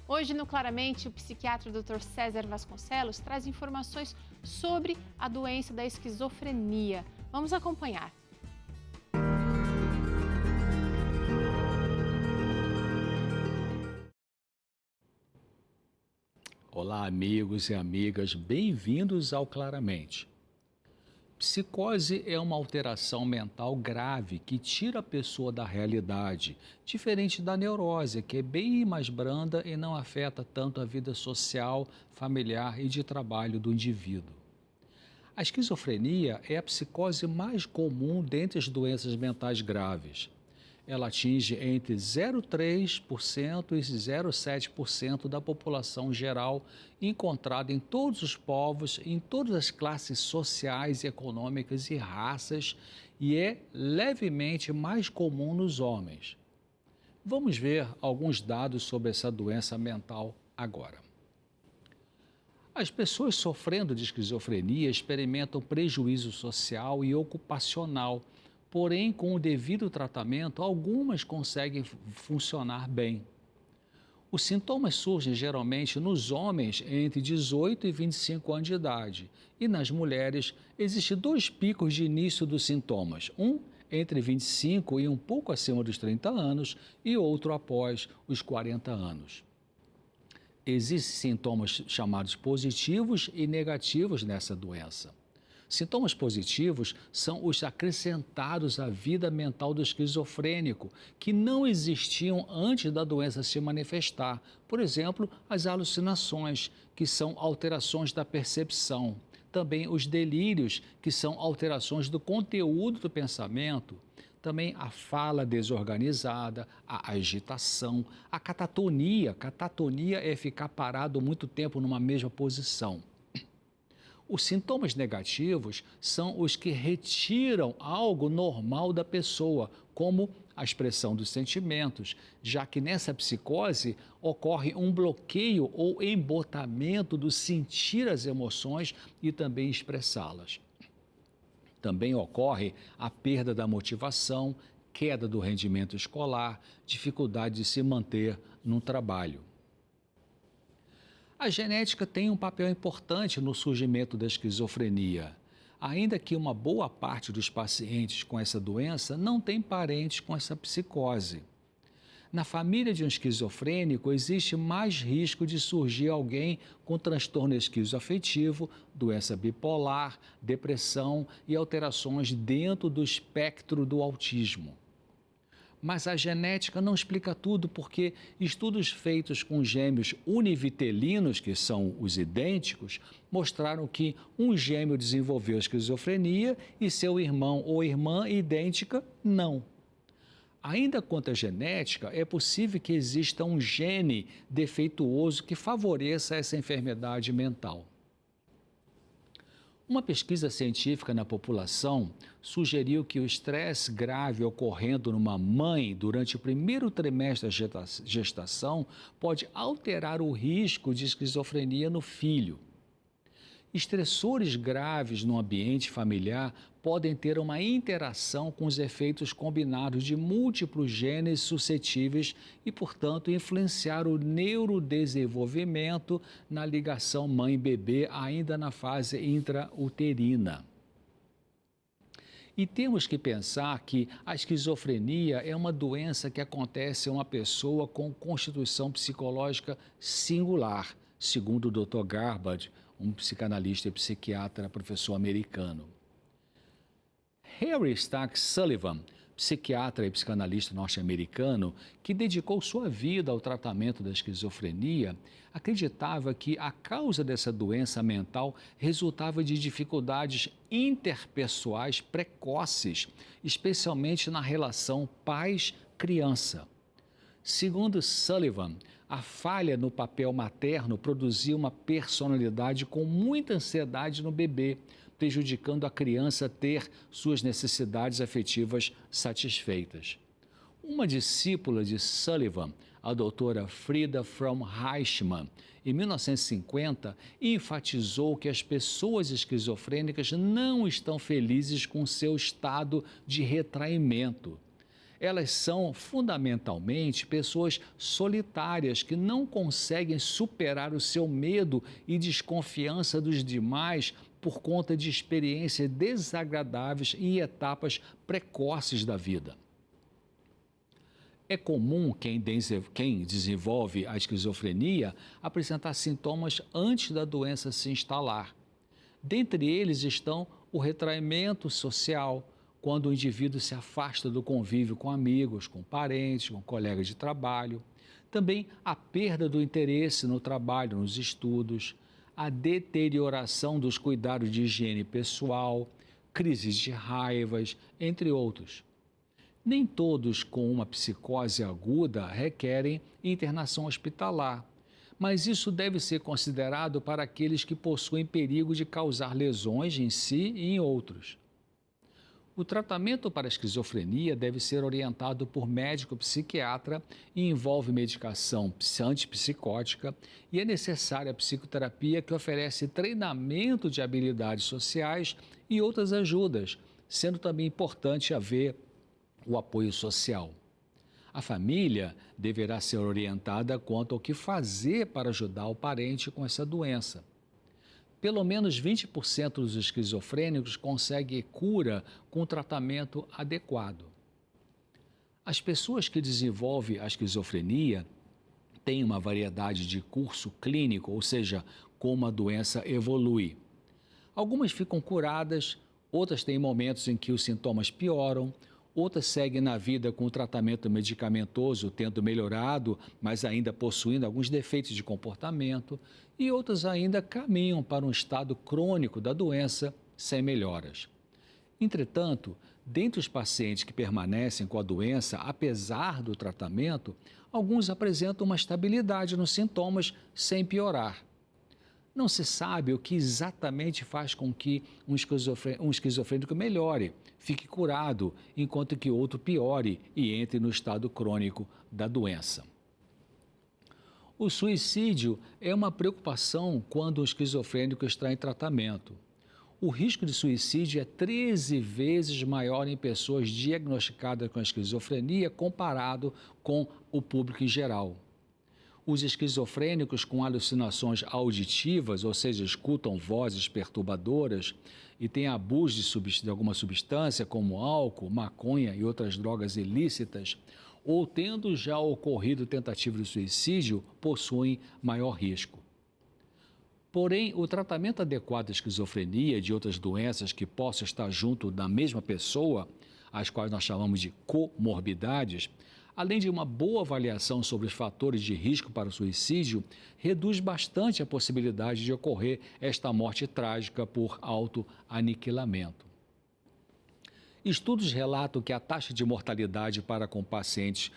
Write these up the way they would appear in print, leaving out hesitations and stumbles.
Hoje, no Claramente, o psiquiatra Dr. César Vasconcelos traz informações sobre a doença da esquizofrenia. Vamos acompanhar. Olá, amigos e amigas, bem-vindos ao Claramente. Psicose é uma alteração mental grave que tira a pessoa da realidade, diferente da neurose, que é bem mais branda e não afeta tanto a vida social, familiar e de trabalho do indivíduo. A esquizofrenia é a psicose mais comum dentre as doenças mentais graves. Ela atinge entre 0,3% e 0,7% da população geral, encontrada em todos os povos, em todas as classes sociais, econômicas e raças, e é levemente mais comum nos homens. Vamos ver alguns dados sobre essa doença mental agora. As pessoas sofrendo de esquizofrenia experimentam prejuízo social e ocupacional. Porém, com o devido tratamento, algumas conseguem funcionar bem. Os sintomas surgem geralmente nos homens entre 18 e 25 anos de idade, e nas mulheres existem dois picos de início dos sintomas, um entre 25 e um pouco acima dos 30 anos e outro após os 40 anos. Existem sintomas chamados positivos e negativos nessa doença. Sintomas positivos são os acrescentados à vida mental do esquizofrênico, que não existiam antes da doença se manifestar. Por exemplo, as alucinações, que são alterações da percepção. Também os delírios, que são alterações do conteúdo do pensamento. Também a fala desorganizada, a agitação, a catatonia. Catatonia é ficar parado muito tempo numa mesma posição. Os sintomas negativos são os que retiram algo normal da pessoa, como a expressão dos sentimentos, já que nessa psicose ocorre um bloqueio ou embotamento do sentir as emoções e também expressá-las. Também ocorre a perda da motivação, queda do rendimento escolar, dificuldade de se manter no trabalho. A genética tem um papel importante no surgimento da esquizofrenia, ainda que uma boa parte dos pacientes com essa doença não tem parentes com essa psicose. Na família de um esquizofrênico, existe mais risco de surgir alguém com transtorno esquizoafetivo, doença bipolar, depressão e alterações dentro do espectro do autismo. Mas a genética não explica tudo, porque estudos feitos com gêmeos univitelinos, que são os idênticos, mostraram que um gêmeo desenvolveu esquizofrenia e seu irmão ou irmã idêntica não. Ainda quanto à genética, é possível que exista um gene defeituoso que favoreça essa enfermidade mental. Uma pesquisa científica na população sugeriu que o estresse grave ocorrendo numa mãe durante o primeiro trimestre da gestação pode alterar o risco de esquizofrenia no filho. Estressores graves no ambiente familiar podem ter uma interação com os efeitos combinados de múltiplos genes suscetíveis e, portanto, influenciar o neurodesenvolvimento na ligação mãe-bebê ainda na fase intrauterina. E temos que pensar que a esquizofrenia é uma doença que acontece a uma pessoa com constituição psicológica singular, segundo o Dr. Garbett, um psicanalista e psiquiatra, professor americano. Harry Stack Sullivan, psiquiatra e psicanalista norte-americano, que dedicou sua vida ao tratamento da esquizofrenia, acreditava que a causa dessa doença mental resultava de dificuldades interpessoais precoces, especialmente na relação pais-criança. Segundo Sullivan, a falha no papel materno produzia uma personalidade com muita ansiedade no bebê, prejudicando a criança a ter suas necessidades afetivas satisfeitas. Uma discípula de Sullivan, a doutora Frida Fromm-Heichmann, em 1950, enfatizou que as pessoas esquizofrênicas não estão felizes com seu estado de retraimento. Elas são fundamentalmente pessoas solitárias que não conseguem superar o seu medo e desconfiança dos demais por conta de experiências desagradáveis em etapas precoces da vida. É comum quem desenvolve a esquizofrenia apresentar sintomas antes da doença se instalar. Dentre eles estão o retraimento social, quando o indivíduo se afasta do convívio com amigos, com parentes, com colegas de trabalho. Também a perda do interesse no trabalho, nos estudos, a deterioração dos cuidados de higiene pessoal, crises de raivas, entre outros. Nem todos com uma psicose aguda requerem internação hospitalar, mas isso deve ser considerado para aqueles que possuem perigo de causar lesões em si e em outros. O tratamento para a esquizofrenia deve ser orientado por médico psiquiatra e envolve medicação antipsicótica e é necessária a psicoterapia que oferece treinamento de habilidades sociais e outras ajudas, sendo também importante haver o apoio social. A família deverá ser orientada quanto ao que fazer para ajudar o parente com essa doença. Pelo menos 20% dos esquizofrênicos conseguem cura com tratamento adequado. As pessoas que desenvolvem a esquizofrenia têm uma variedade de curso clínico, ou seja, como a doença evolui. Algumas ficam curadas, outras têm momentos em que os sintomas pioram, outras seguem na vida com o tratamento medicamentoso, tendo melhorado, mas ainda possuindo alguns defeitos de comportamento, e outras ainda caminham para um estado crônico da doença sem melhoras. Entretanto, dentre os pacientes que permanecem com a doença, apesar do tratamento, alguns apresentam uma estabilidade nos sintomas sem piorar. Não se sabe o que exatamente faz com que um esquizofrênico melhore, fique curado, enquanto que outro piore e entre no estado crônico da doença. O suicídio é uma preocupação quando o esquizofrênico está em tratamento. O risco de suicídio é 13 vezes maior em pessoas diagnosticadas com esquizofrenia comparado com o público em geral. Os esquizofrênicos com alucinações auditivas, ou seja, escutam vozes perturbadoras e têm abuso de alguma substância, como álcool, maconha e outras drogas ilícitas, ou tendo já ocorrido tentativa de suicídio, possuem maior risco. Porém, o tratamento adequado da esquizofrenia e de outras doenças que possam estar junto da mesma pessoa, as quais nós chamamos de comorbidades, além de uma boa avaliação sobre os fatores de risco para o suicídio, reduz bastante a possibilidade de ocorrer esta morte trágica por autoaniquilamento. Estudos relatam que a taxa de mortalidade para com pacientes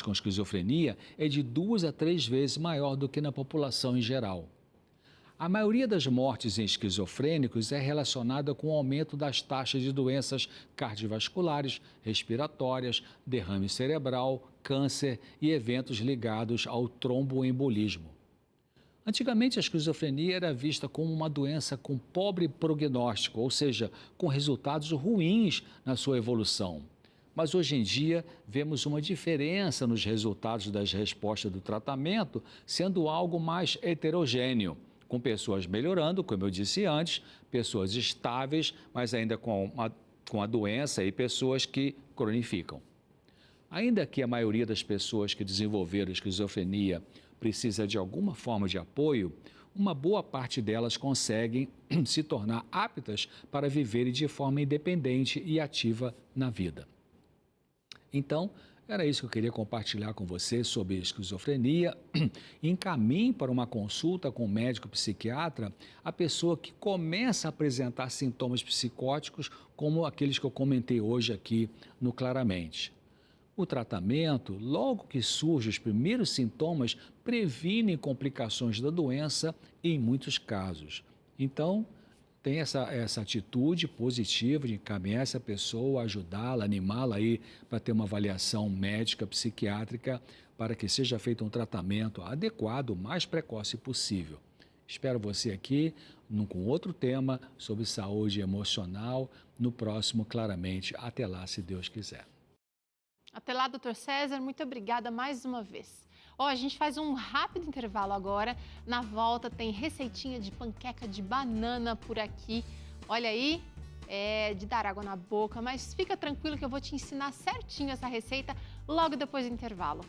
com esquizofrenia é de 2 a 3 vezes maior do que na população em geral. A maioria das mortes em esquizofrênicos é relacionada com o aumento das taxas de doenças cardiovasculares, respiratórias, derrame cerebral, câncer e eventos ligados ao tromboembolismo. Antigamente, a esquizofrenia era vista como uma doença com pobre prognóstico, ou seja, com resultados ruins na sua evolução. Mas hoje em dia, vemos uma diferença nos resultados das respostas do tratamento, sendo algo mais heterogêneo, com pessoas melhorando, como eu disse antes, pessoas estáveis, mas ainda com a doença e pessoas que cronificam. Ainda que a maioria das pessoas que desenvolveram esquizofrenia precisa de alguma forma de apoio, uma boa parte delas conseguem se tornar aptas para viverem de forma independente e ativa na vida. Então, era isso que eu queria compartilhar com você sobre esquizofrenia. Encaminhe para uma consulta com um médico psiquiatra a pessoa que começa a apresentar sintomas psicóticos, como aqueles que eu comentei hoje aqui no Claramente. O tratamento, logo que surgem os primeiros sintomas, previne complicações da doença em muitos casos. Então, tem essa atitude positiva de encaminhar essa pessoa, ajudá-la, animá-la aí para ter uma avaliação médica, psiquiátrica, para que seja feito um tratamento adequado, o mais precoce possível. Espero você aqui com outro tema sobre saúde emocional no próximo Claramente. Até lá, se Deus quiser. Até lá, doutor César, muito obrigada mais uma vez. Ó, a gente faz um rápido intervalo agora. Na volta tem receitinha de panqueca de banana por aqui. Olha aí, é de dar água na boca, mas fica tranquilo que eu vou te ensinar certinho essa receita logo depois do intervalo.